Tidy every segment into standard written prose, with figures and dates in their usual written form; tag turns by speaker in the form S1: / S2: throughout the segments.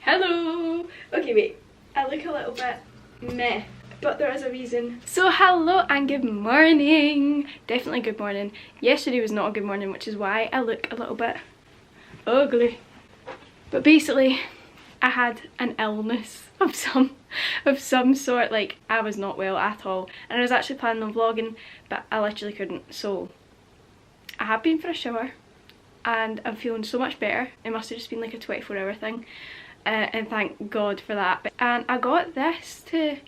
S1: Hello! Okay, wait. I look a little bit meh, but there is a reason. So hello and good morning. Definitely good morning. Yesterday was not a good morning, which is why I look a little bit ugly. But basically, I had an illness of some sort. Like, I was not well at all. And I was actually planning on vlogging, but I literally couldn't. So I have been for a shower and I'm feeling so much better. It must have just been like a 24-hour thing. And thank God for that. And I got this to,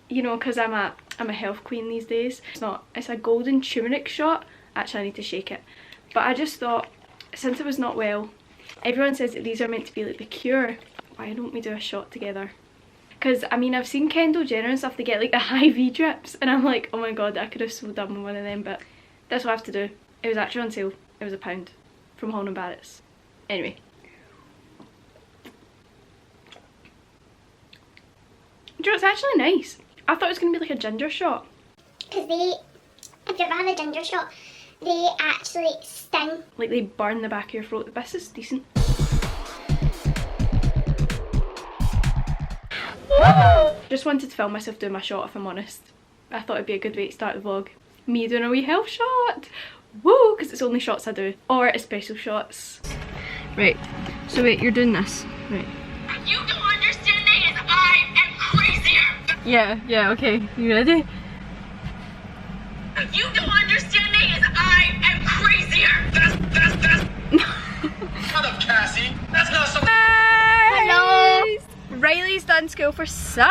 S1: you know, because I'm a health queen these days. It's a golden turmeric shot. Actually, I need to shake it. But I just thought, since I was not well, everyone says that these are meant to be like the cure. Why don't we do a shot together? Because I mean, I've seen Kendall Jenner and stuff, they get like the IV drips, and I'm like, oh my god, I could have so done with one of them, but that's what I have to do. It was actually on sale. It was £1 from Holland & Barrett's. Anyway. Do you know, it's actually nice. I thought it was going to be like a ginger shot.
S2: Because if you've ever had a ginger shot, they actually sting.
S1: Like they burn the back of your throat. This is decent. Just wanted to film myself doing my shot, if I'm honest. I thought it'd be a good way to start the vlog. Me doing a wee health shot. Woo! Because it's only shots I do. Or special shots. Right. So wait, you're doing this. Right.
S3: You don't understand me and I am crazier.
S1: Yeah, okay. You ready?
S3: You don't understand me and I am crazier. That's Shut up, Cassie. That's not so.
S1: Hello. Riley's done school for summer.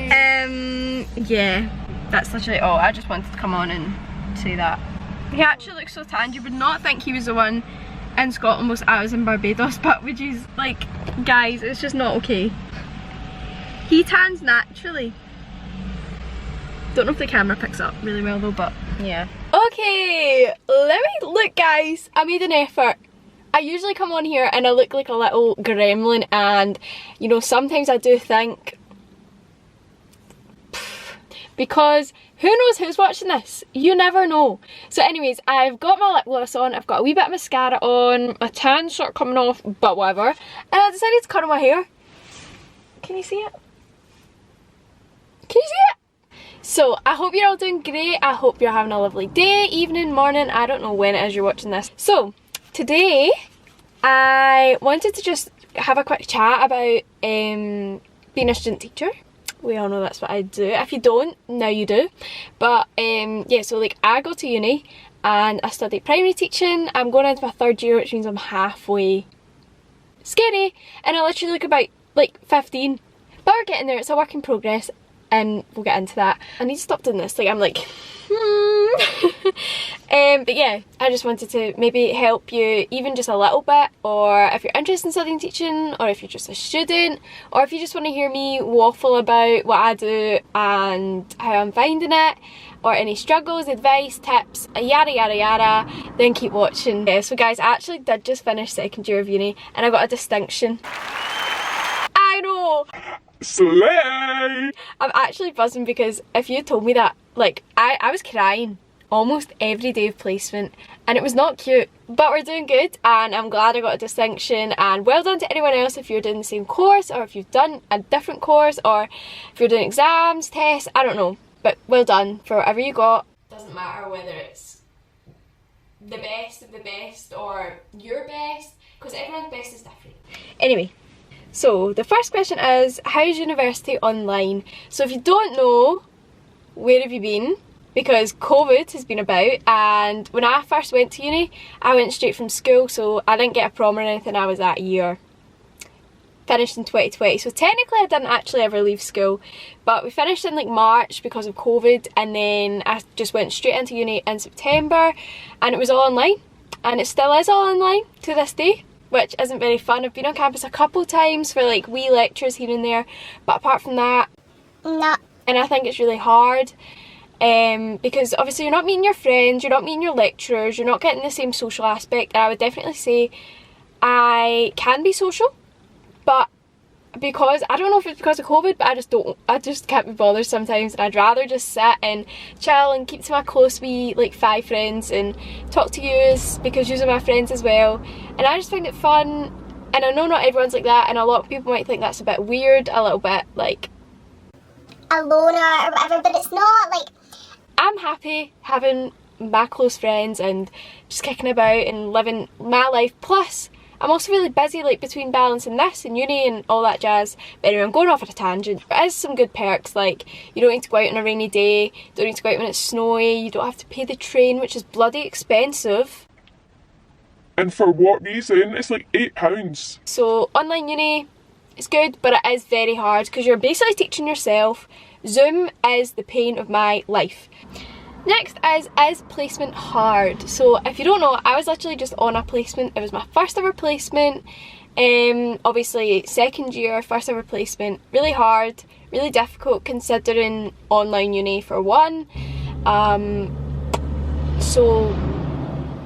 S2: Yay!
S1: Yeah. That's literally all. I just wanted to come on and say that. He actually looks so tanned. You would not think he was the one in Scotland whilst I was in Barbados, but which is like, guys, it's just not okay. He tans naturally. Don't know if the camera picks up really well though, but yeah. Okay, let me look, guys. I made an effort. I usually come on here and I look like a little gremlin, and you know, sometimes I do think, because who knows who's watching this? You never know. So anyways, I've got my lip gloss on, I've got a wee bit of mascara on, my tan's sort of coming off, but whatever. And I decided to cut my hair. Can you see it? Can you see it? So I hope you're all doing great. I hope you're having a lovely day, evening, morning. I don't know when it is you're watching this. So today I wanted to just have a quick chat about being a student teacher. We all know that's what I do. If you don't, now you do. But yeah, so like I go to uni and I study primary teaching. I'm going into my 3rd year, which means I'm halfway. Scary. And I literally look about like 15. But we're getting there, it's a work in progress and we'll get into that. I need to stop doing this, like I'm like but yeah, I just wanted to maybe help you even just a little bit, or if you're interested in studying teaching, or if you're just a student, or if you just want to hear me waffle about what I do and how I'm finding it, or any struggles, advice, tips, yada yada yada, then keep watching. Yeah, so guys, I actually did just finish 2nd year of uni and I got a distinction. I know!
S4: Slay!
S1: I'm actually buzzing because if you told me that, like, I was crying almost every day of placement and it was not cute. But we're doing good and I'm glad I got a distinction, and well done to anyone else if you're doing the same course, or if you've done a different course, or if you're doing exams, tests, I don't know. But well done for whatever you got. Doesn't matter whether it's the best of the best or your best, because everyone's best is different. Anyway. So the first question is, how's university online? So if you don't know, where have you been? Because COVID has been about, and when I first went to uni, I went straight from school, so I didn't get a prom or anything. I was that year. Finished in 2020, so technically I didn't actually ever leave school, but we finished in like March because of COVID, and then I just went straight into uni in September, and it was all online, and it still is all online to this day, which isn't very fun. I've been on campus a couple times for like wee lectures here and there, but apart from that,
S2: No.
S1: And I think it's really hard because obviously you're not meeting your friends, you're not meeting your lecturers, you're not getting the same social aspect. And I would definitely say I can be social, but because I don't know if it's because of COVID, but I just can't be bothered sometimes, and I'd rather just sit and chill and keep to my close wee like 5 friends and talk to yous because yous are my friends as well. And I just find it fun, and I know not everyone's like that, and a lot of people might think that's a bit weird, a little bit like
S2: a loner or whatever, but it's not. Like,
S1: I'm happy having my close friends and just kicking about and living my life. Plus I'm also really busy, like between balancing this and uni and all that jazz. But anyway, I'm going off at a tangent. There is some good perks, like you don't need to go out on a rainy day, don't need to go out when it's snowy, you don't have to pay the train, which is bloody expensive.
S4: And for what reason? It's like £8.
S1: So online uni, it's good, but it is very hard because you're basically teaching yourself. Zoom is the pain of my life. Next is placement hard? So if you don't know, I was literally just on a placement. It was my first ever placement. Obviously second year, first ever placement. Really hard, really difficult considering online uni for one. So,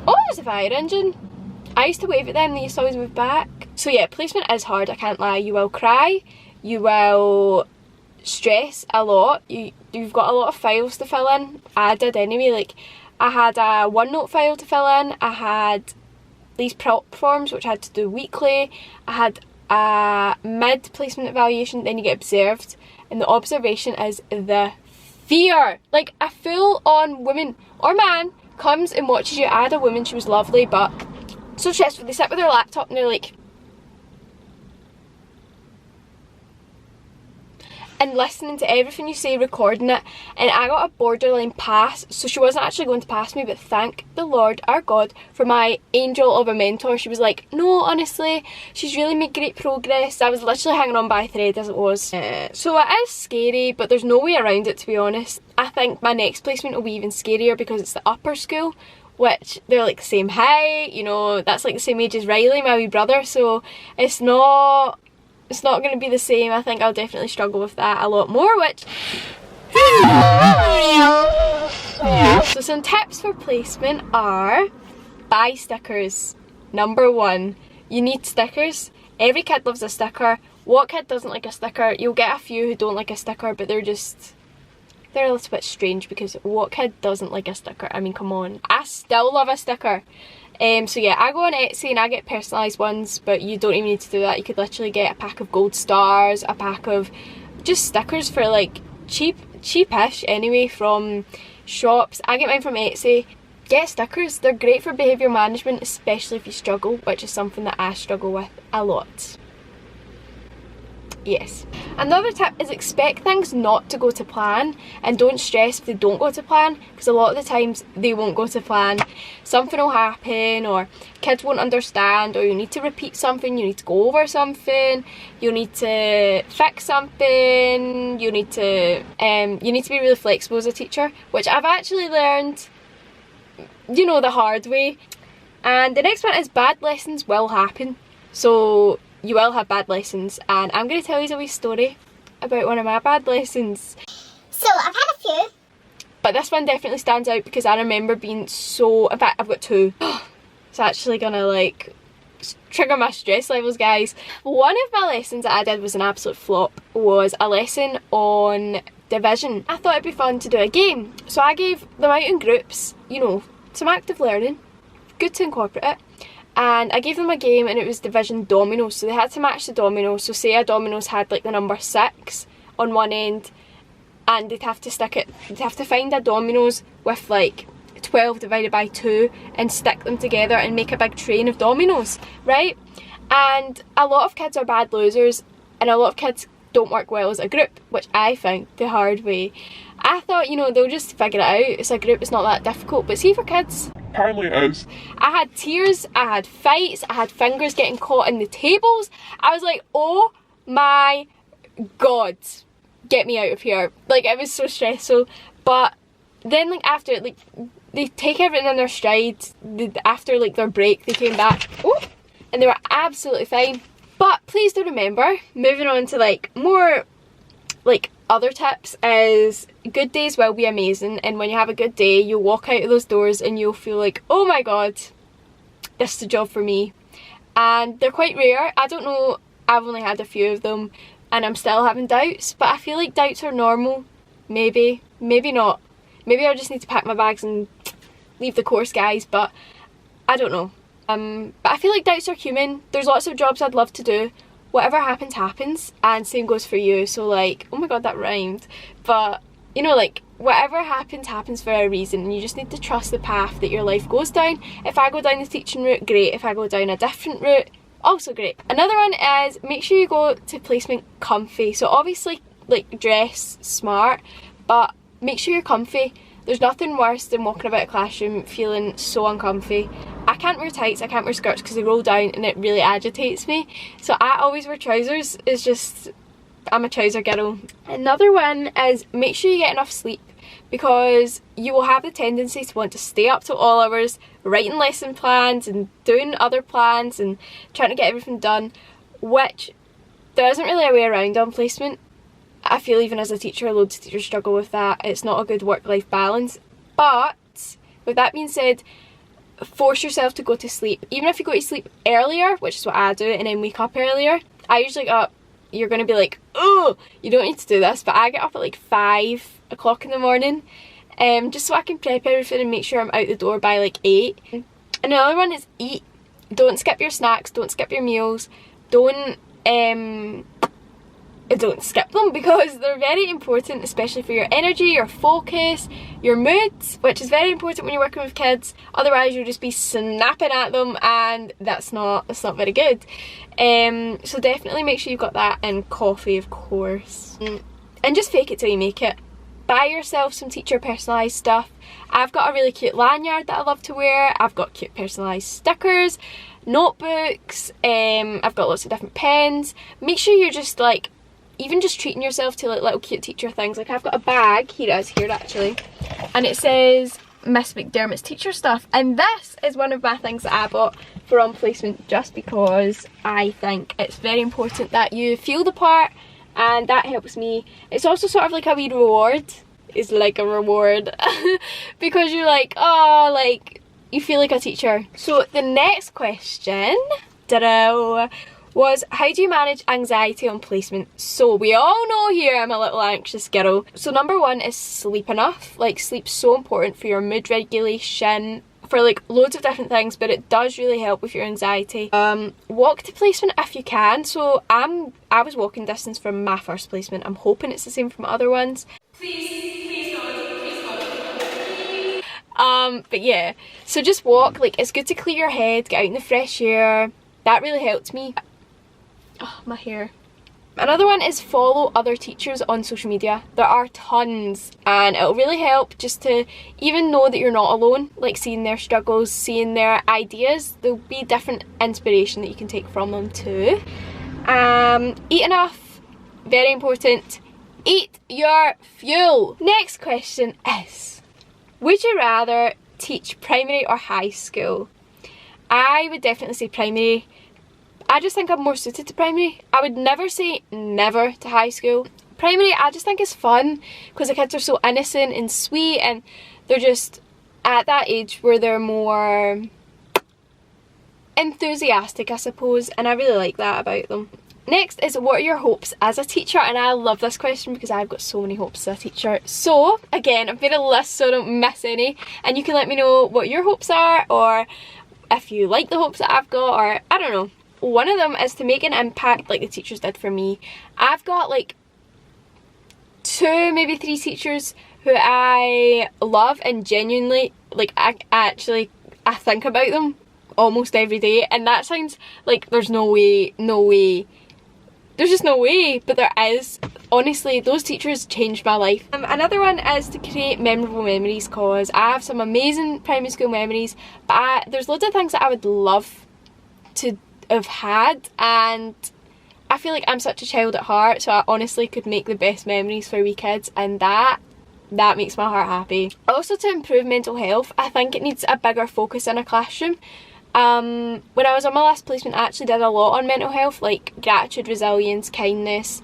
S1: oh, there's a fire engine. I used to wave at them, they used to always move back. So yeah, placement is hard, I can't lie. You will cry, you will stress a lot, you've got a lot of files to fill in. I did anyway. Like I had a OneNote file to fill in, I had these prop forms which I had to do weekly, I had a mid-placement evaluation, then you get observed, and the observation is the fear. Like a full-on woman or man comes and watches you. I had a woman, she was lovely, but so stressful. They sit with their laptop and they're like, and listening to everything you say, recording it, and I got a borderline pass, so she wasn't actually going to pass me, but thank the Lord our God for my angel of a mentor. She was like, no, honestly, she's really made great progress. I was literally hanging on by a thread as it was. So it is scary, but there's no way around it, to be honest. I think my next placement will be even scarier because it's the upper school, which they're like the same height, you know, that's like the same age as Riley, my wee brother, so it's not going to be the same. I think I'll definitely struggle with that a lot more, which... So some tips for placement are buy stickers. Number 1, you need stickers. Every kid loves a sticker. What kid doesn't like a sticker? You'll get a few who don't like a sticker, but they're a little bit strange, because what kid doesn't like a sticker? I mean, come on. I still love a sticker. So yeah, I go on Etsy and I get personalised ones, but you don't even need to do that. You could literally get a pack of gold stars, a pack of just stickers for like cheapish anyway from shops. I get mine from Etsy. Get stickers, they're great for behaviour management, especially if you struggle, which is something that I struggle with a lot. Yes. Another tip is expect things not to go to plan, and don't stress if they don't go to plan, because a lot of the times they won't go to plan. Something will happen, or kids won't understand, or you need to repeat something, you need to go over something, you need to fix something, you need to be really flexible as a teacher, which I've actually learned, you know, the hard way. And the next one is bad lessons will happen. So you will have bad lessons, and I'm going to tell you a wee story about one of my bad lessons.
S2: so I've had a few.
S1: But this one definitely stands out because I remember being so... In fact, I've got 2. It's actually going to like trigger my stress levels, guys. One of my lessons that I did was an absolute flop. Was a lesson on division. I thought it'd be fun to do a game. So I gave them out in groups, you know, some active learning. Good to incorporate it. And I gave them a game, and it was division dominoes, so they had to match the dominoes. So say a dominoes had like the number 6 on one end, and they'd have to find a dominoes with like 12 divided by 2 and stick them together and make a big train of dominoes, right? And a lot of kids are bad losers, and a lot of kids don't work well as a group, which I found the hard way. I thought, you know, they'll just figure it out. It's a group, it's not that difficult. But see, for kids,
S4: Apparently it is.
S1: I had tears, I had fights, I had fingers getting caught in the tables. I was like, oh my god, get me out of here. Like, it was so stressful. But then, like, after, like, they take everything in their stride. After, like, their break, they came back, and they were absolutely fine. But please do remember, moving on to, like, more, like, other tips, is good days will be amazing, and when you have a good day, you'll walk out of those doors and you'll feel like, oh my god, this is the job for me. And they're quite rare. I don't know I've only had a few of them and I'm still having doubts, but I feel like doubts are normal. Maybe not. Maybe I just need to pack my bags and leave the course, guys, but I don't know. But I feel like doubts are human. There's lots of jobs I'd love to do. Whatever happens, happens, and same goes for you. So like, oh my god, that rhymed. But you know, like, whatever happens, happens for a reason, and you just need to trust the path that your life goes down. If I go down the teaching route, great. If I go down a different route, also great. Another one is make sure you go to placement comfy. So obviously, like, dress smart, but make sure you're comfy. There's nothing worse than walking about a classroom feeling so uncomfy. I can't wear tights, I can't wear skirts because they roll down and it really agitates me. So I always wear trousers. It's just, I'm a trouser girl. Another one is make sure you get enough sleep, because you will have the tendency to want to stay up till all hours writing lesson plans and doing other plans and trying to get everything done, which there isn't really a way around on placement. I feel even as a teacher, loads of teachers struggle with that. It's not a good work-life balance. But with that being said, force yourself to go to sleep. Even if you go to sleep earlier, which is what I do, and then wake up earlier. I usually get up, you're going to be like, oh, you don't need to do this, but I get up at like 5 o'clock in the morning, just so I can prep everything and make sure I'm out the door by like 8. And another one is eat. Don't skip your snacks, don't skip your meals, don't skip them, because they're very important, especially for your energy, your focus, your mood, which is very important when you're working with kids. Otherwise you'll just be snapping at them, and that's not very good. So definitely make sure you've got that, and coffee of course. And just fake it till you make it. Buy yourself some teacher personalised stuff. I've got a really cute lanyard that I love to wear. I've got cute personalised stickers, notebooks, I've got lots of different pens. Make sure you're just like, even just treating yourself to like little cute teacher things. Like I've got a bag, here it is, here actually, and it says Miss McDermott's teacher stuff, and this is one of my things that I bought for on placement, just because I think it's very important that you feel the part, and that helps me. It's also sort of like a wee reward. It's like a reward because you're like, oh, like you feel like a teacher. So the next question, was how do you manage anxiety on placement? So we all know here I'm a little anxious girl. So number one is sleep enough. Like, sleep's so important for your mood regulation, for like loads of different things, but it does really help with your anxiety. Walk to placement if you can. So I was walking distance from my first placement. I'm hoping it's the same from other ones. Please God. But yeah, so just walk. Like, it's good to clear your head, get out in the fresh air. That really helped me. Oh, my hair. Another one is follow other teachers on social media. There are tons, and it'll really help just to even know that you're not alone, like seeing their struggles, seeing their ideas. There'll be different inspiration that you can take from them too. Eat enough, very important. Eat your fuel. Next question is, would you rather teach primary or high school? I would definitely say primary. I just think I'm more suited to primary. I would never say never to high school. Primary, I just think is fun because the kids are so innocent and sweet, and they're just at that age where they're more enthusiastic, I suppose, and I really like that about them. Next is, what are your hopes as a teacher? And I love this question because I've got so many hopes as a teacher. So again, I've made a list so I don't miss any, and you can let me know what your hopes are, or if you like the hopes that I've got, or I don't know. One of them is to make an impact like the teachers did for me. I've got like 2, maybe 3 teachers who I love, and genuinely, like, I think about them almost every day, and that sounds like there's no way, there's just no way, but there is. Honestly, those teachers changed my life. Another one is to create memorable memories, because I have some amazing primary school memories, but there's loads of things that I would love to have had, and I feel like I'm such a child at heart, so I honestly could make the best memories for wee kids, and that makes my heart happy. Also, to improve mental health, I think it needs a bigger focus in a classroom. When I was on my last placement, I actually did a lot on mental health, like gratitude, resilience, kindness,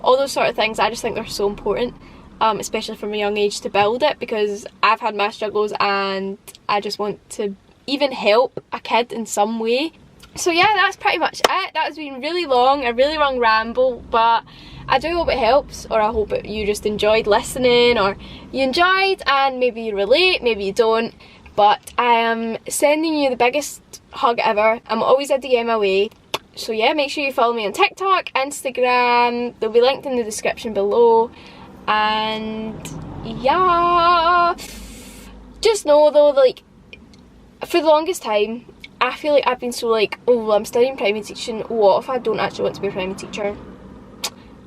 S1: all those sort of things. I just think they're so important, especially from a young age, to build it, because I've had my struggles and I just want to even help a kid in some way. So yeah, that's pretty much it. That has been really long, a really long ramble, but I do hope it helps, or I hope you just enjoyed listening, or you enjoyed and maybe you relate, maybe you don't. But I am sending you the biggest hug ever. I'm always a DM away. So yeah, make sure you follow me on TikTok, Instagram, they'll be linked in the description below. And yeah, just know though, like, for the longest time, I feel like I've been so like, oh, I'm studying primary teaching, what if I don't actually want to be a primary teacher?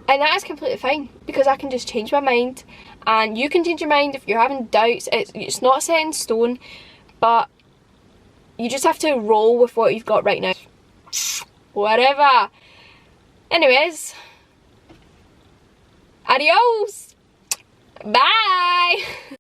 S1: And that is completely fine, because I can just change my mind, and you can change your mind if you're having doubts. It's not set in stone, but you just have to roll with what you've got right now. Whatever. Anyways, adios. Bye.